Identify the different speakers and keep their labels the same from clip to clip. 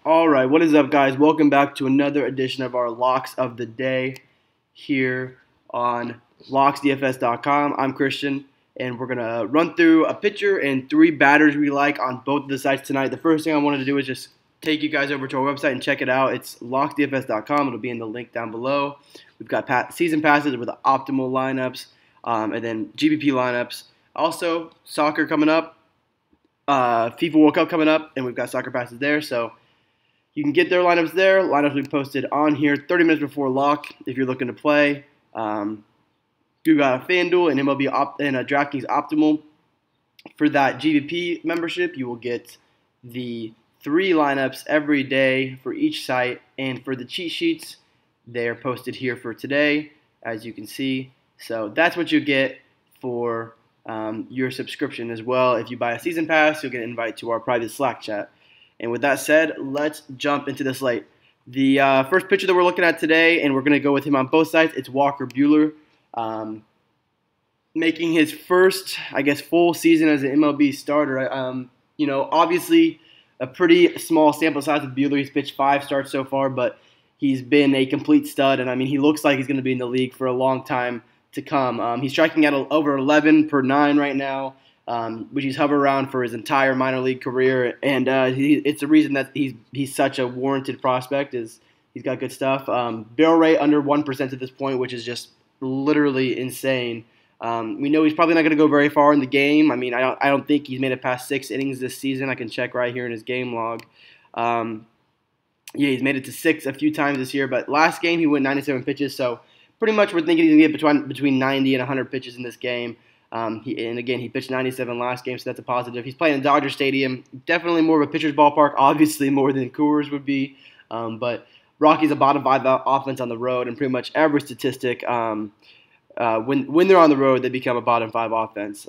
Speaker 1: All right, what is up, guys? Welcome back to another edition of our Locks of the Day here on locksdfs.com. I'm Christian, and we're going to run through a pitcher and three batters we like on both of the sites tonight. The first thing I wanted to do is just take you guys over to our website and check it out. It's locksdfs.com. It'll be in the link down below. We've got season passes with the optimal lineups and then GPP lineups. Also, soccer coming up, FIFA World Cup coming up, and we've got soccer passes there. So you can get their lineups there. Lineups will be posted on here 30 minutes before lock if you're looking to play. You've got a FanDuel and MLB and a DraftKings Optimal. For that GVP membership, you will get the 3 lineups every day for each site. And for the cheat sheets, they are posted here for today, as you can see. So that's what you get for your subscription as well. If you buy a season pass, you'll get an invite to our private Slack chat. And with that said, let's jump into the slate. The first pitcher that we're looking at today, and we're going to go with him on both sides, it's Walker Buehler. Making his first, full season as an MLB starter. Obviously a pretty small sample size with Buehler. He's pitched 5 starts so far, but he's been a complete stud. And, he looks like he's going to be in the league for a long time to come. He's striking at over 11 per 9 right now. Which he's hovered around for his entire minor league career, and it's the reason that he's such a warranted prospect. Is he's got good stuff. Barrel rate under 1% at this point, which is just literally insane. We know he's probably not going to go very far in the game. I don't think he's made it past 6 innings this season. I can check right here in his game log. He's made it to 6 a few times this year, but last game he went 97 pitches, so pretty much we're thinking he's going to get between 90 and 100 pitches in this game. He pitched 97 last game, so that's a positive. He's playing in Dodger Stadium. Definitely more of a pitcher's ballpark, obviously more than Coors would be. But Rocky's a bottom 5 offense on the road, and pretty much every statistic, when they're on the road, they become a bottom 5 offense,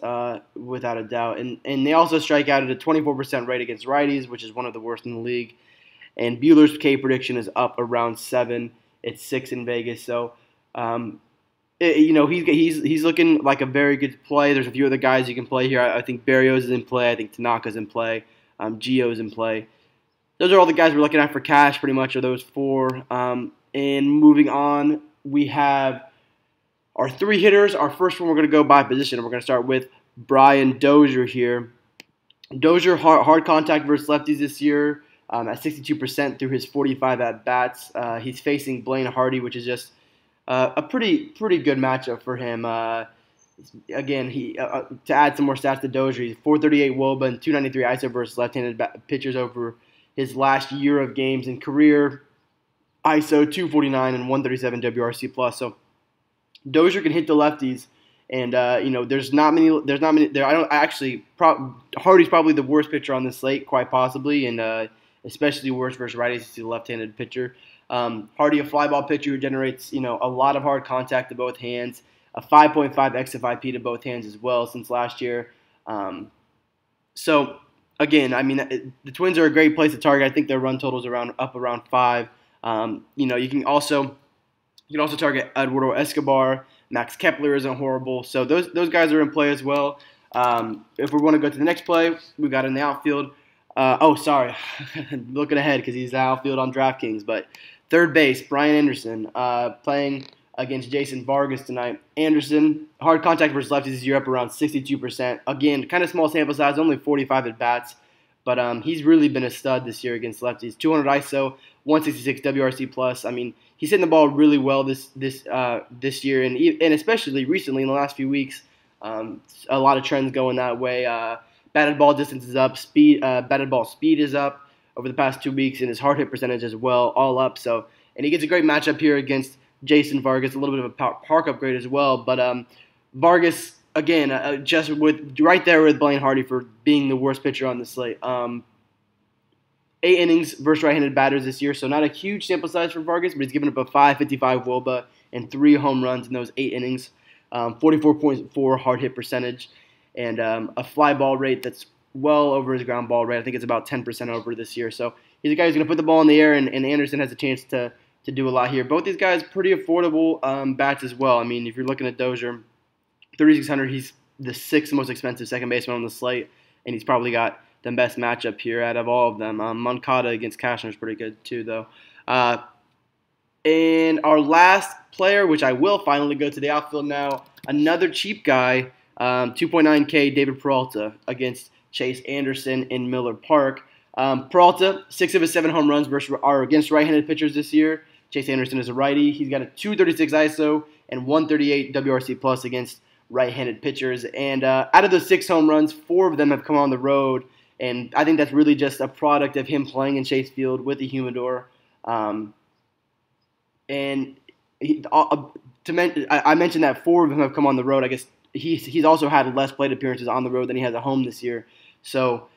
Speaker 1: without a doubt. And they also strike out at a 24% rate against righties, which is one of the worst in the league. And Buehler's K prediction is up around 7. It's 6 in Vegas. So, he's looking like a very good play. There's a few other guys you can play here. I think Berrios is in play. I think Tanaka's in play. Gio's in play. Those are all the guys we're looking at for cash, pretty much, are those 4. And moving on, we have our 3 hitters. Our first one, we're going to go by position. We're going to start with Brian Dozier here. Dozier, hard contact versus lefties this year at 62% through his 45 at-bats. He's facing Blaine Hardy, which is just a pretty good matchup for him. Again, to add some more stats to Dozier, he's 438 WOBA and 293 ISO versus left-handed pitchers over his last year of games in career. ISO 249 and 137 WRC plus. So Dozier can hit the lefties, and there's not many there. Hardy's probably the worst pitcher on this slate, quite possibly, and especially worse versus righties. He's a left-handed pitcher. Hardy, a fly ball pitcher who generates, a lot of hard contact to both hands, a 5.5 xFIP to both hands as well since last year. So again, the Twins are a great place to target. I think their run totals up around 5. You can also target Eduardo Escobar. Max Kepler isn't horrible. So those guys are in play as well. If we want to go to the next play, we got in the outfield. Looking ahead because he's the outfield on DraftKings, but third base, Brian Anderson, playing against Jason Vargas tonight. Anderson, hard contact versus lefties this year, up around 62%. Again, kind of small sample size, only 45 at-bats, but he's really been a stud this year against lefties. 200 ISO, 166 WRC plus. He's hitting the ball really well this year, and especially recently in the last few weeks. A lot of trends going that way. Batted ball distance is up. Batted ball speed is up over the past 2 weeks, and his hard hit percentage as well, all up. So, and he gets a great matchup here against Jason Vargas, a little bit of a park upgrade as well. But Vargas, again, just right there with Blaine Hardy for being the worst pitcher on the slate. 8 innings versus right-handed batters this year, so not a huge sample size for Vargas, but he's given up a 5.55 WOBA and 3 home runs in those 8 innings, 44.4 hard hit percentage. And a fly ball rate that's well over his ground ball rate. I think it's about 10% over this year. So he's a guy who's going to put the ball in the air, and Anderson has a chance to do a lot here. Both these guys pretty affordable bats as well. If you're looking at Dozier, 3,600, he's the 6th most expensive second baseman on the slate, and he's probably got the best matchup here out of all of them. Moncada against Cashner is pretty good too, though. And our last player, which I will finally go to the outfield now, another cheap guy, 2.9K, David Peralta against Chase Anderson in Miller Park. Peralta, 6 of his 7 home runs are against right-handed pitchers this year. Chase Anderson is a righty. He's got a 236 ISO and 138 WRC plus against right-handed pitchers. And out of those 6 home runs, 4 of them have come on the road. And I think that's really just a product of him playing in Chase Field with the humidor. And I mentioned that 4 of them have come on the road. I guess he's also had less plate appearances on the road than he has at home this year. So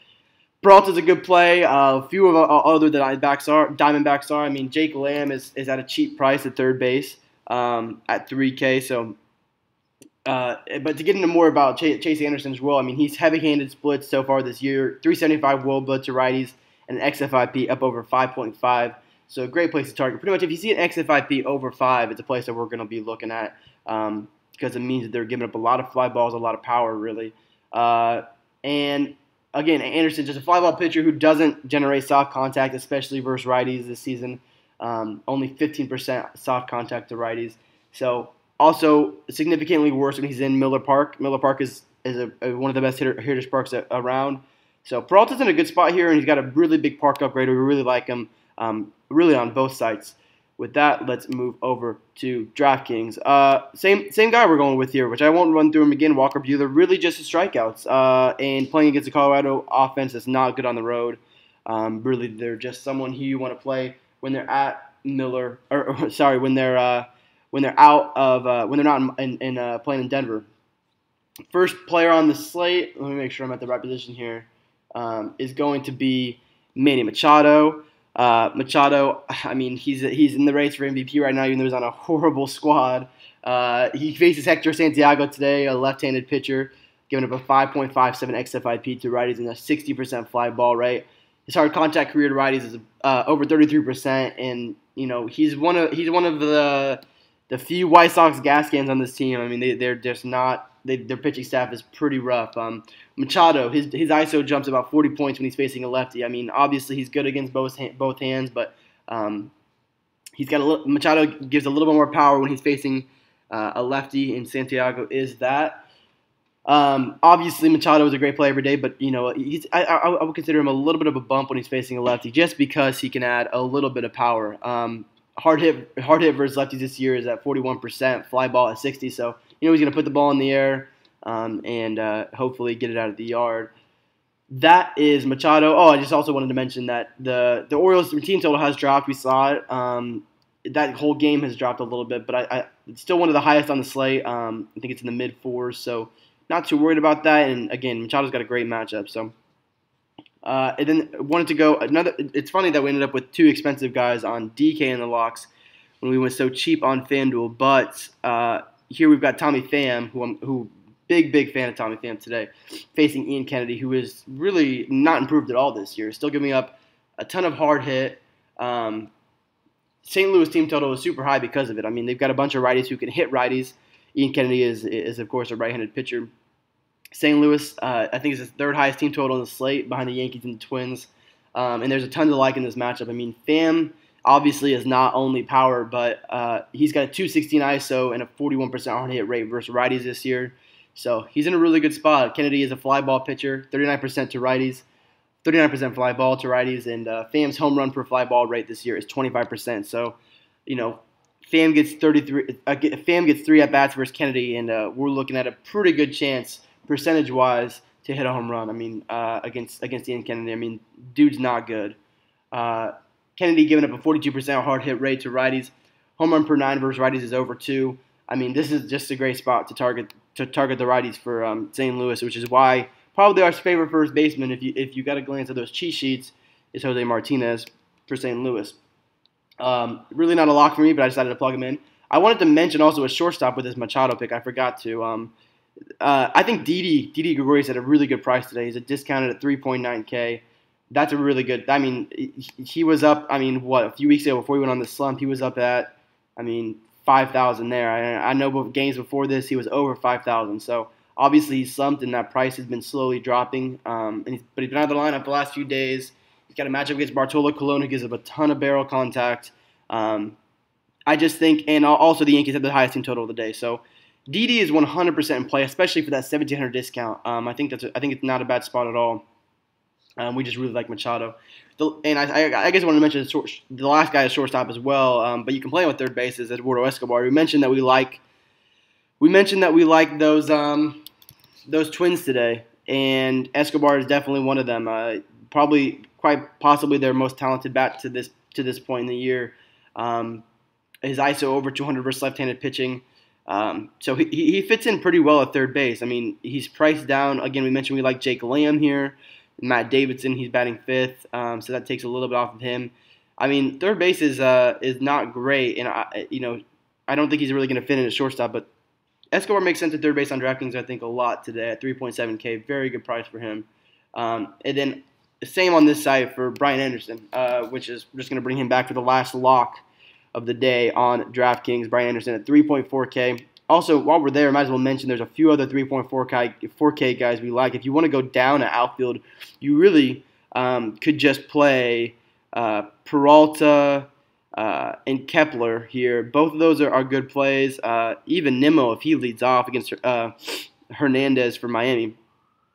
Speaker 1: Peralta's a good play. A few of other Diamondbacks are. I mean, Jake Lamb is at a cheap price at third base at 3K. So, but to get into more about Chase Anderson as well, I mean, he's heavy-handed splits so far this year. 375 WOBA to righties and an XFIP up over 5.5. So a great place to target. Pretty much if you see an XFIP over 5, it's a place that we're going to be looking at because it means that they're giving up a lot of fly balls, a lot of power, really. And again, Anderson's just a fly ball pitcher who doesn't generate soft contact, especially versus righties this season. Only 15% soft contact to righties. So also significantly worse when he's in Miller Park. Miller Park is one of the best hitters parks around. So Peralta's in a good spot here, and he's got a really big park upgrade. We really like him. Really on both sides. With that, let's move over to DraftKings. Same guy we're going with here, which I won't run through him again. Walker Buehler, really just his strikeouts. And playing against the Colorado offense that's not good on the road. Really, they're just someone who you want to play when they're at Miller, when they're out of when they're not playing in Denver. First player on the slate, let me make sure I'm at the right position here, is going to be Manny Machado. Machado, I mean, he's in the race for MVP right now, even though he's on a horrible squad. He faces Hector Santiago today, a left-handed pitcher, giving up a 5.57 XFIP to righties and a 60% fly ball rate. His hard contact career to righties is over 33%, and you know he's one of the few White Sox gas cans on this team. I mean, they're just not. Their pitching staff is pretty rough. Machado, his ISO jumps about 40 points when he's facing a lefty. I mean, obviously he's good against both hands, but Machado gives a little bit more power when he's facing a lefty, and Santiago is that. Obviously Machado is a great player every day, but you know I would consider him a little bit of a bump when he's facing a lefty, just because he can add a little bit of power. Hard hit versus lefties this year is at 41%, fly ball at 60. So you know he's going to put the ball in the air and hopefully get it out of the yard. That is Machado. Oh, I just also wanted to mention that the Orioles team total has dropped. We saw it. That whole game has dropped a little bit, but it's still one of the highest on the slate. I think it's in the mid-4s, so not too worried about that. And again, Machado's got a great matchup. So, and then wanted to go another. It's funny that we ended up with 2 expensive guys on DK in the locks when we went so cheap on FanDuel. But here we've got Tommy Pham, who big fan of Tommy Pham today, facing Ian Kennedy, who is really not improved at all this year. Still giving up a ton of hard hit. St. Louis team total is super high because of it. I mean, they've got a bunch of righties who can hit righties. Ian Kennedy is of course a right-handed pitcher. St. Louis, I think, is the 3rd highest team total on the slate behind the Yankees and the Twins. And there's a ton to like in this matchup. I mean, Pham obviously is not only power, but he's got a 216 ISO and a 41% hard hit rate versus righties this year. So he's in a really good spot. Kennedy is a fly ball pitcher, 39% to righties, 39% fly ball to righties, and Pham's home run per fly ball rate this year is 25%. So, you know, Pham gets 3 at bats versus Kennedy, and we're looking at a pretty good chance percentage-wise to hit a home run. I mean, against Ian Kennedy. I mean, dude's not good. Kennedy giving up a 42% hard hit rate to righties. Home run per 9 versus righties is over 2. I mean, this is just a great spot to target the righties for St. Louis, which is why probably our favorite first baseman, if you got a glance at those cheat sheets, is Jose Martinez for St. Louis. Really not a lock for me, but I decided to plug him in. I wanted to mention also a shortstop with this Machado pick. I forgot to. I think Didi Gregorius at a really good price today. He's a discounted at 3.9K. That's a really good. I mean, he was up. I mean, a few weeks ago before he went on the slump, he was up at, 5,000 there. I know both games before this he was over 5,000. So Obviously, he's slumped, and that price has been slowly dropping. But he's been out of the lineup the last few days. He's got a matchup against Bartolo Colon, who gives up a ton of barrel contact. I just think, and also the Yankees have the highest team total of the day. So Didi is 100% in play, especially for that 1,700 discount. I think it's not a bad spot at all. We just really like Machado. I guess I wanted to mention the last guy is shortstop as well. But you can play him with third base is Eduardo Escobar. We mentioned that we like those Twins today, and Escobar is definitely one of them. Probably quite possibly their most talented bat to this point in the year. His ISO over 200 versus left-handed pitching. So he fits in pretty well at third base. I mean, he's priced down. Again, we mentioned we like Jake Lamb here. Matt Davidson, he's batting fifth, so that takes a little bit off of him. I mean, third base is not great, and I don't think he's really going to fit in at shortstop. But Escobar makes sense at third base on DraftKings, I think, a lot today at 3.7K. Very good price for him. And then same on this side for Brian Anderson, which is just going to bring him back for the last lock of the day on DraftKings. Brian Anderson at 3.4K. Also, while we're there, I might as well mention there's a few other 3.4K guys we like. If you want to go down to outfield, you really could just play Peralta and Kepler here. Both of those are good plays. Even Nimmo, if he leads off against Hernandez for Miami,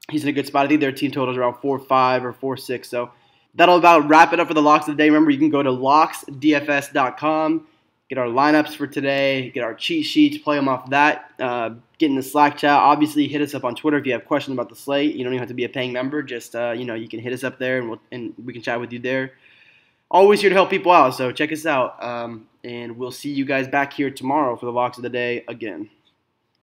Speaker 1: he's in a good spot. I think their team total is around 4.5 or 4.6. So that'll about wrap it up for the locks of the day. Remember, you can go to locksdfs.com. Get our lineups for today, get our cheat sheets, play them off that, get in the Slack chat. Obviously, hit us up on Twitter if you have questions about the slate. You don't even have to be a paying member. Just, you can hit us up there, and we can chat with you there. Always here to help people out, so check us out. And we'll see you guys back here tomorrow for the locks of the day again.